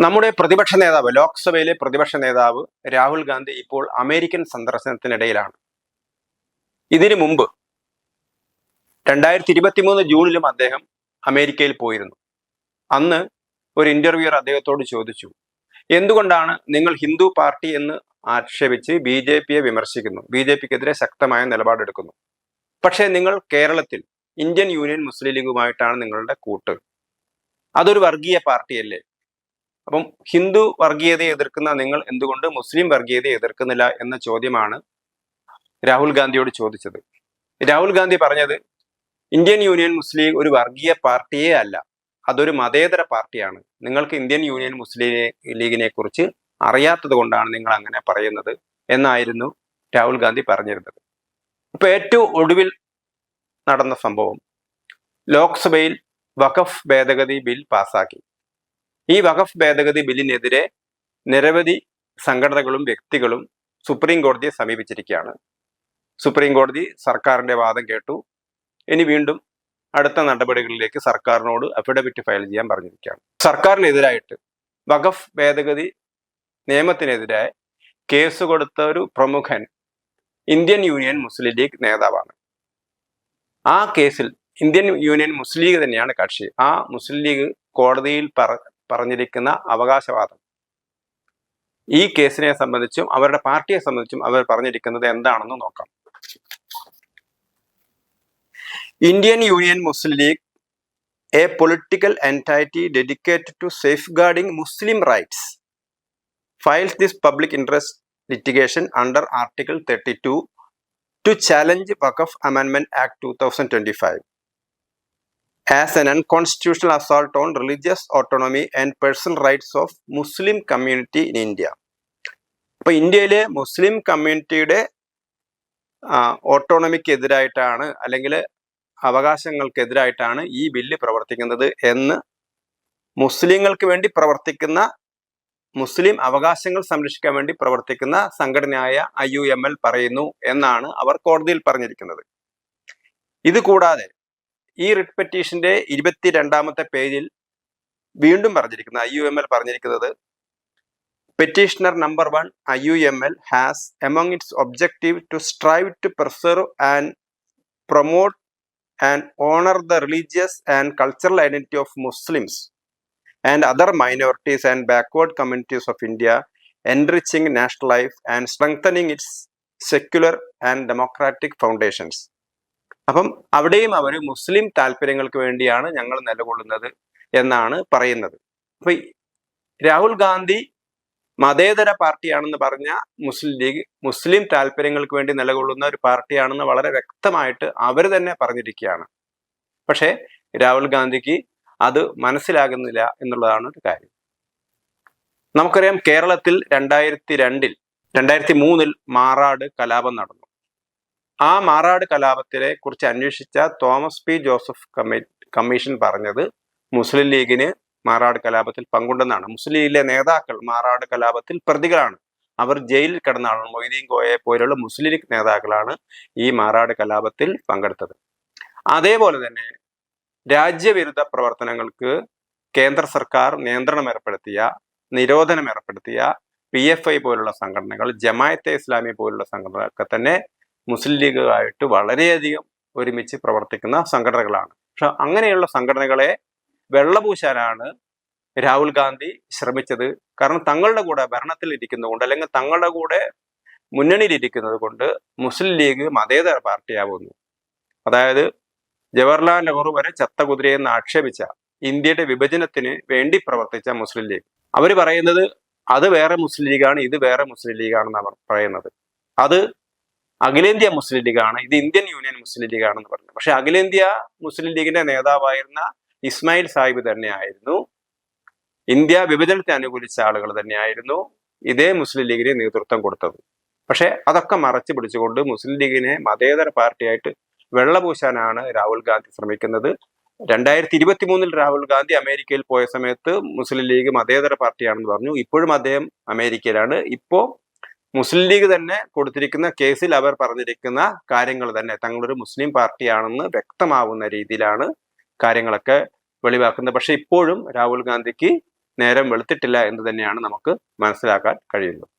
നമ്മുടെ പ്രതിപക്ഷ നേതാവ്, ലോക്സഭയിലെ പ്രതിപക്ഷ നേതാവ് രാഹുൽ ഗാന്ധി ഇപ്പോൾ അമേരിക്കൻ സന്ദർശനത്തിനിടയിലാണ്. ഇതിനു മുമ്പ് 2023 ജൂണിലും അദ്ദേഹം അമേരിക്കയിൽ പോയിരുന്നു. അന്ന് ഒരു ഇന്റർവ്യൂർ അദ്ദേഹത്തോട് ചോദിച്ചു, എന്തുകൊണ്ടാണ് നിങ്ങൾ ഹിന്ദു പാർട്ടി എന്ന് ആക്ഷേപിച്ച് BJP വിമർശിക്കുന്നു, BJPക്കെതിരെ ശക്തമായ നിലപാടെടുക്കുന്നു, പക്ഷേ നിങ്ങൾ കേരളത്തിൽ ഇന്ത്യൻ യൂണിയൻ മുസ്ലിം ലീഗുമായിട്ടാണ് നിങ്ങളുടെ കൂട്ട്, അതൊരു വർഗീയ പാർട്ടിയല്ലേ? അപ്പം ഹിന്ദു വർഗീയതയെ എതിർക്കുന്ന നിങ്ങൾ എന്തുകൊണ്ട് മുസ്ലിം വർഗീയതയെ എതിർക്കുന്നില്ല എന്ന ചോദ്യമാണ് രാഹുൽ ഗാന്ധിയോട് ചോദിച്ചത്. രാഹുൽ ഗാന്ധി പറഞ്ഞത്, ഇന്ത്യൻ യൂണിയൻ മുസ്ലിം ലീഗ് ഒരു വർഗീയ പാർട്ടിയേ അല്ല, അതൊരു മതേതര പാർട്ടിയാണ്. നിങ്ങൾക്ക് ഇന്ത്യൻ യൂണിയൻ മുസ്ലിം ലീഗിനെ കുറിച്ച് അറിയാത്തത് കൊണ്ടാണ് നിങ്ങൾ അങ്ങനെ പറയുന്നത് എന്നായിരുന്നു രാഹുൽ ഗാന്ധി പറഞ്ഞിരുന്നത്. ഇപ്പൊ ഏറ്റവും ഒടുവിൽ നടന്ന സംഭവം, ലോക്സഭയിൽ വഖഫ് ഭേദഗതി ബിൽ പാസാക്കി. ഈ വഖഫ് ഭേദഗതി ബില്ലിനെതിരെ നിരവധി സംഘടനകളും വ്യക്തികളും സുപ്രീം കോടതിയെ സമീപിച്ചിരിക്കുകയാണ്. സുപ്രീം കോടതി സർക്കാരിന്റെ വാദം കേട്ടു. ഇനി വീണ്ടും അടുത്ത നടപടികളിലേക്ക് സർക്കാരിനോട് അഫിഡവിറ്റ് ഫയൽ ചെയ്യാൻ പറഞ്ഞിരിക്കുകയാണ്. സർക്കാരിനെതിരായിട്ട് വഖഫ് ഭേദഗതി നിയമത്തിനെതിരായി കേസ് കൊടുത്ത ഒരു പ്രമുഖൻ ഇന്ത്യൻ യൂണിയൻ മുസ്ലിം ലീഗ് നേതാവാണ്. ആ കേസിൽ ഇന്ത്യൻ യൂണിയൻ മുസ്ലിം ലീഗ് തന്നെയാണ് കക്ഷി. ആ മുസ്ലിം ലീഗ് കോടതിയിൽ പറഞ്ഞിരിക്കുന്ന അവകാശവാദം, ഈ കേസിനെ സംബന്ധിച്ചും അവരുടെ പാർട്ടിയെ സംബന്ധിച്ചും അവർ പറഞ്ഞിരിക്കുന്നത് എന്താണെന്ന് നോക്കാം. Indian union Muslim league, a political entity dedicated to safeguarding Muslim rights, files this public interest litigation under Article 32 to challenge Waqf Amendment Act 2025 as an unconstitutional assault on religious autonomy and personal rights of Muslim community in India. അപ്പോൾ ഇന്ത്യയിലെ മുസ്ലിം കമ്മ്യൂണിറ്റിയുടെ ഓട്ടോണമിക്ക് എതിരായിട്ടാണ്, അല്ലെങ്കിൽ അവകാശങ്ങൾക്കെതിരായിട്ടാണ് ഈ bill പ്രവർത്തിക്കുന്നത് എന്ന് മുസ്ലിങ്ങൾക്ക് വേണ്ടി പ്രവർത്തിക്കുന്ന, മുസ്ലിം അവകാശങ്ങൾ സംരക്ഷിക്കാൻ വേണ്ടി പ്രവർത്തിക്കുന്ന സംഘടനയായ IUML പറയുന്നു എന്നാണ് അവർ കോടതിയിൽ പറഞ്ഞിരിക്കുന്നത്. ഇത് കൂടാതെ ഈ റിട്ട് പെറ്റീഷന്റെ 22ാമത്തെ പേജിൽ വീണ്ടും പറഞ്ഞിരിക്കുന്നത്, IUML പറഞ്ഞിരിക്കുന്നത്, petitioner number 1 IUML has among its objective to strive to preserve and promote and honour the religious and cultural identity of Muslims and other minorities and backward communities of India, enriching national life and strengthening its secular and democratic foundations. അപ്പം അവിടെയും അവർ മുസ്ലിം താല്പര്യങ്ങൾക്ക് വേണ്ടിയാണ് ഞങ്ങൾ നിലകൊള്ളുന്നത് എന്നാണ് പറയുന്നത്. അപ്പൊ രാഹുൽ ഗാന്ധി മതേതര പാർട്ടിയാണെന്ന് പറഞ്ഞ മുസ്ലിം ലീഗ് മുസ്ലിം താല്പര്യങ്ങൾക്ക് വേണ്ടി നിലകൊള്ളുന്ന ഒരു പാർട്ടിയാണെന്ന് വളരെ വ്യക്തമായിട്ട് അവർ തന്നെ പറഞ്ഞിരിക്കുകയാണ്. പക്ഷേ രാഹുൽ ഗാന്ധിക്ക് അത് മനസ്സിലാകുന്നില്ല എന്നുള്ളതാണ് ഒരു കാര്യം. നമുക്കറിയാം, കേരളത്തിൽ 2003 മാറാട് കലാപം നടന്നു. ആ മാറാട് കലാപത്തിനെ കുറിച്ച് അന്വേഷിച്ച തോമസ് P. ജോസഫ് കമ്മീഷൻ പറഞ്ഞത് മുസ്ലിം ലീഗിന് മാറാട് കലാപത്തിൽ പങ്കുണ്ടെന്നാണ്. മുസ്ലിം ലീഗിലെ നേതാക്കൾ മാറാട് കലാപത്തിൽ പ്രതികളാണ്. അവർ ജയിലിൽ കിടന്ന ആളാണ്. മൊയ്തീൻ കോയയെ പോലുള്ള മുസ്ലിം ലീഗ് നേതാക്കളാണ് ഈ മാറാട് കലാപത്തിൽ പങ്കെടുത്തത്. അതേപോലെ തന്നെ രാജ്യവിരുദ്ധ പ്രവർത്തനങ്ങൾക്ക് കേന്ദ്ര സർക്കാർ നിരോധനം ഏർപ്പെടുത്തിയ PFI പോലുള്ള സംഘടനകൾ, ജമായത്തെ ഇസ്ലാമി പോലുള്ള സംഘടനകളൊക്കെ തന്നെ മുസ്ലിം ലീഗുമായിട്ട് വളരെയധികം ഒരുമിച്ച് പ്രവർത്തിക്കുന്ന സംഘടനകളാണ്. പക്ഷെ അങ്ങനെയുള്ള സംഘടനകളെ വെള്ളപൂശാനാണ് രാഹുൽ ഗാന്ധി ശ്രമിച്ചത്. കാരണം തങ്ങളുടെ കൂടെ ഭരണത്തിൽ ഇരിക്കുന്നതുകൊണ്ട്, അല്ലെങ്കിൽ തങ്ങളുടെ കൂടെ മുന്നണിയിൽ ഇരിക്കുന്നത് കൊണ്ട് മുസ്ലിം ലീഗ് മതേതര പാർട്ടിയാവുന്നു. അതായത് ജവഹർലാൽ നെഹ്റു വരെ ചത്ത കുതിരയെന്ന് ആക്ഷേപിച്ച, ഇന്ത്യയുടെ വിഭജനത്തിന് വേണ്ടി പ്രവർത്തിച്ച മുസ്ലിം ലീഗ്, അവർ പറയുന്നത് അത് വേറെ മുസ്ലിം ലീഗാണ്, ഇത് വേറെ മുസ്ലിം ലീഗാണെന്ന് അവർ പറയുന്നത്. അത് അഖിലേന്ത്യാ മുസ്ലിം ലീഗാണ്, ഇത് ഇന്ത്യൻ യൂണിയൻ മുസ്ലിം ലീഗാണെന്ന് പറഞ്ഞു. പക്ഷെ അഖിലേന്ത്യാ മുസ്ലിം ലീഗിന്റെ നേതാവായിരുന്ന ഇസ്മായിൽ സാഹിബ് തന്നെയായിരുന്നു, ഇന്ത്യ വിഭജനത്തെ അനുകൂലിച്ച ആളുകൾ തന്നെയായിരുന്നു ഇതേ മുസ്ലിം ലീഗിന് നേതൃത്വം കൊടുത്തത്. പക്ഷെ അതൊക്കെ മറച്ചു പിടിച്ചുകൊണ്ട് മുസ്ലിം ലീഗിനെ മതേതര പാർട്ടിയായിട്ട് വെള്ളപൂശാനാണ് രാഹുൽ ഗാന്ധി ശ്രമിക്കുന്നത്. 2023 രാഹുൽ ഗാന്ധി അമേരിക്കയിൽ പോയ സമയത്ത് മുസ്ലിം ലീഗ് മതേതര പാർട്ടിയാണെന്ന് പറഞ്ഞു. ഇപ്പോഴും അദ്ദേഹം അമേരിക്കയിലാണ്. ഇപ്പോ മുസ്ലിം ലീഗ് തന്നെ കൊടുത്തിരിക്കുന്ന കേസിൽ അവർ പറഞ്ഞിരിക്കുന്ന കാര്യങ്ങൾ തന്നെ തങ്ങളൊരു മുസ്ലിം പാർട്ടിയാണെന്ന് വ്യക്തമാവുന്ന രീതിയിലാണ് കാര്യങ്ങളൊക്കെ വെളിവാക്കുന്നത്. പക്ഷെ ഇപ്പോഴും രാഹുൽ ഗാന്ധിക്ക് നേരം വെളുത്തിട്ടില്ല എന്ന് തന്നെയാണ് നമുക്ക് മനസ്സിലാക്കാൻ കഴിയുന്നത്.